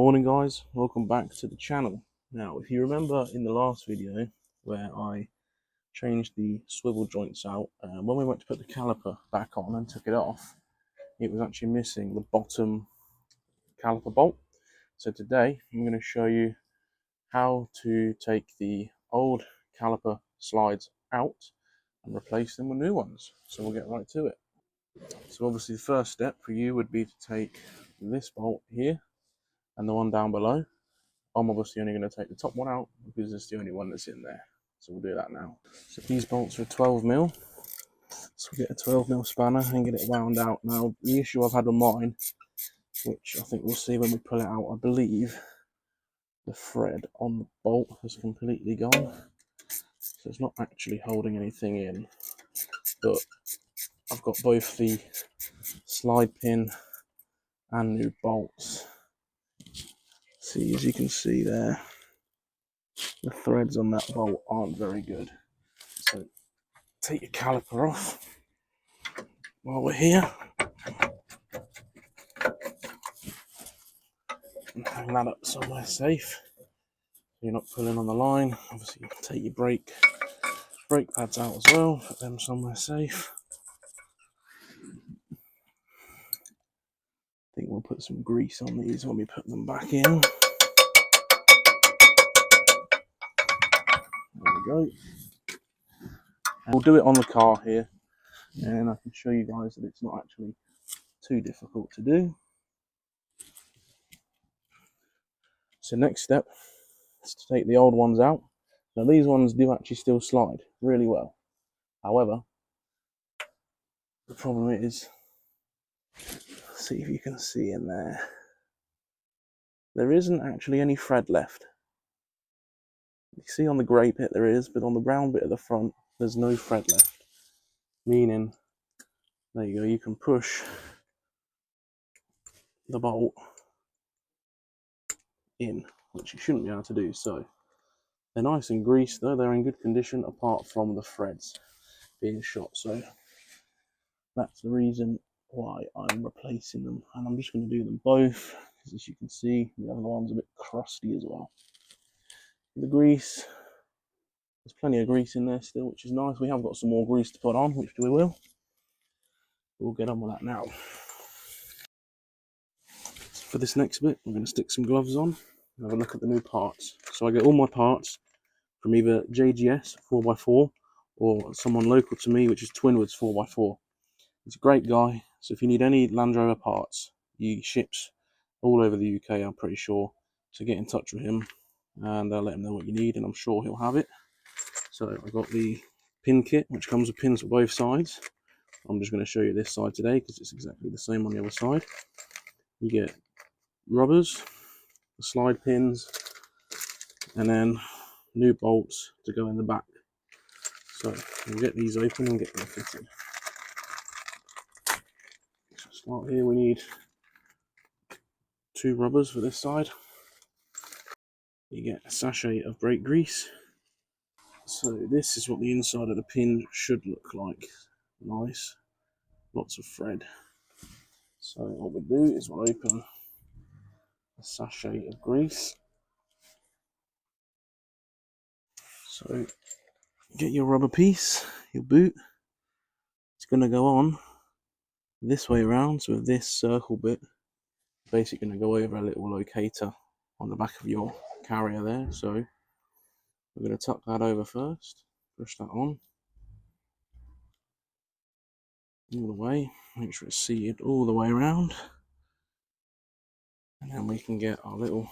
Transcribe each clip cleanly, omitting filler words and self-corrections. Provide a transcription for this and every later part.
Morning guys, welcome back to the channel. Now if you remember in the last video where I changed the swivel joints out, when we went to put the caliper back on and took it off, it was actually missing the bottom caliper bolt. So today I'm going to show you how to take the old caliper slides out and replace them with new ones. So we'll get right to it. So obviously the first step for you would be to take this bolt here and the one down below. I'm obviously only going to take the top one out because it's the only one that's in there. So we'll do that now. So these bolts are 12mm. So we'll get a 12mm spanner and get it wound out. Now the issue I've had on mine, which I think we'll see when we pull it out, I believe the thread on the bolt has completely gone. So it's not actually holding anything in. But I've got both the slide pin and new bolts. See, as you can see there, the threads on that bolt aren't very good. So take your caliper off while we're here and hang that up somewhere safe. You're not pulling on the line. Obviously, take your brake pads out as well. Put them somewhere safe. I think we'll put some grease on these when we put them back in. There we go. And we'll do it on the car here, and I can show you guys that it's not actually too difficult to do. So next step is to take the old ones out. Now these ones do actually still slide really well. However, the problem is, see if you can see in there isn't actually any thread left. You see on the grey bit there is, but on the brown bit at the front there's no thread left. Meaning, there you go, you can push the bolt in, which you shouldn't be able to do. So they're nice and greased though, they're in good condition apart from the threads being shot. So that's the reason why I'm replacing them, and I'm just going to do them both because as you can see the other one's a bit crusty as well. The grease, there's plenty of grease in there still, which is nice. We have got some more grease to put on, which we will. We'll get on with that now. For this next bit, I'm going to stick some gloves on and have a look at the new parts. So I get all my parts from either JGS 4x4 or someone local to me, which is Twinwoods 4x4. He's a great guy, so if you need any Land Rover parts, he ships all over the UK, I'm pretty sure. So get in touch with him and let him know what you need, and I'm sure he'll have it. So I've got the pin kit, which comes with pins for both sides. I'm just going to show you this side today because it's exactly the same on the other side. You get rubbers, the slide pins, and then new bolts to go in the back. So we'll get these open and get them fitted. So start here, we need 2 rubbers for this side. You get a sachet of brake grease. So this is what the inside of the pin should look like. Nice, lots of thread. So what we do is we'll open a sachet of grease. So get your rubber piece, your boot. It's going to go on this way around, so with this circle bit, basically going to go over a little locator on the back of your carrier there. So we're going to tuck that over first, push that on all the way, make sure it's seated all the way around, and then we can get our little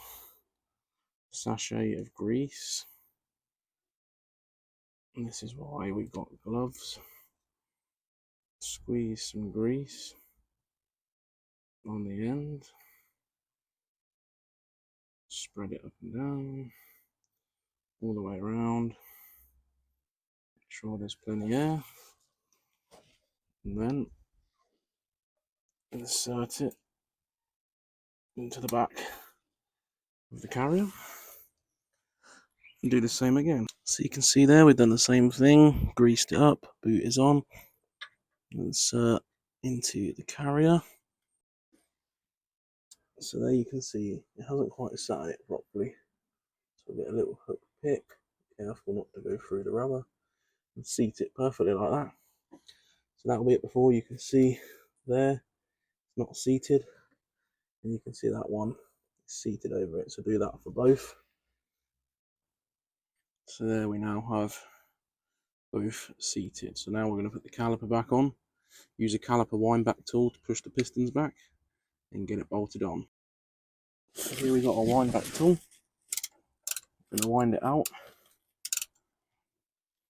sachet of grease. And this is why we got gloves. Squeeze some grease on the end, spread it up and down all the way around, make sure there's plenty of air, and then insert it into the back of the carrier and do the same again. So you can see there we've done the same thing, greased it up, boot is on, insert into the carrier. So there you can see it hasn't quite sat in it properly. So we'll get a little hook pick, careful not to go through the rubber, and seat it perfectly like that. So that'll be it before. You can see there, it's not seated, and you can see that one is seated over it. So do that for both. So there we now have both seated. So now we're going to put the caliper back on. Use a caliper wind back tool to push the pistons back and get it bolted on. So here we got our wind back tool. I'm going to wind it out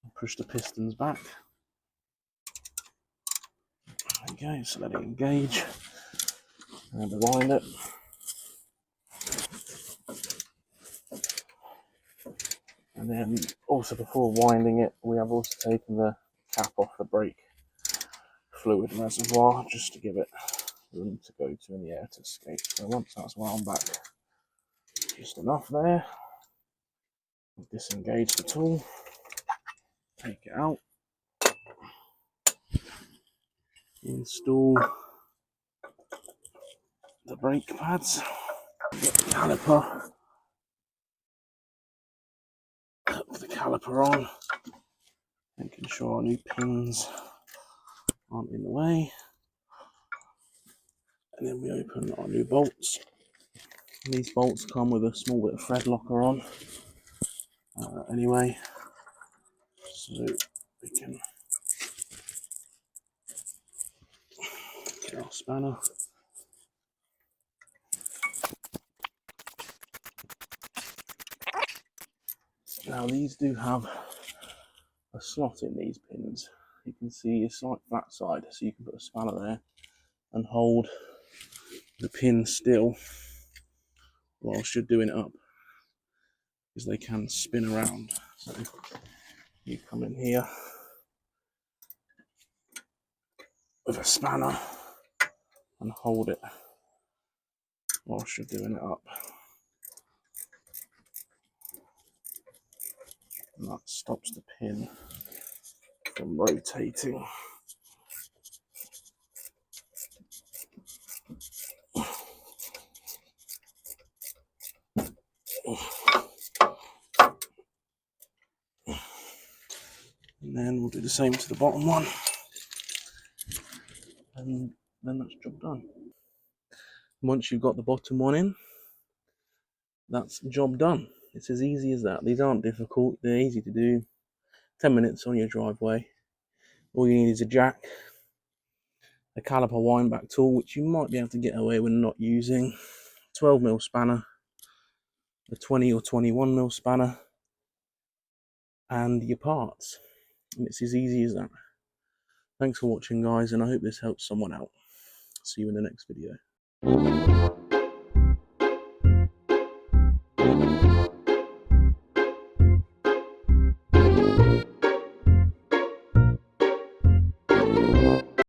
and push the pistons back. Okay, so let it engage and wind it. And then also before winding it, we have also taken the cap off the brake fluid reservoir just to give it room to go to and the air to escape. So once that's wound back just enough there, disengage the tool, take it out, install the brake pads, get the caliper, put the caliper on, making sure our new pins aren't in the way, and then we open our new bolts. And these bolts come with a small bit of thread locker on anyway, so we can get our spanner. Now these do have a slot in these pins. You can see it's like that side, so you can put a spanner there and hold the pin still whilst you're doing it up, because they can spin around. So you come in here with a spanner and hold it whilst you're doing it up, and that stops the pin from rotating. And then we'll do the same to the bottom one, and then that's job done. Once you've got the bottom one in, that's job done. It's as easy as that. These aren't difficult, they're easy to do. 10 minutes on your driveway. All you need is a jack, a caliper wind back tool, which you might be able to get away with not using, 12mm spanner, a 20 or 21mm spanner, and your parts. And it's as easy as that. Thanks for watching, guys, and I hope this helps someone out. See you in the next video.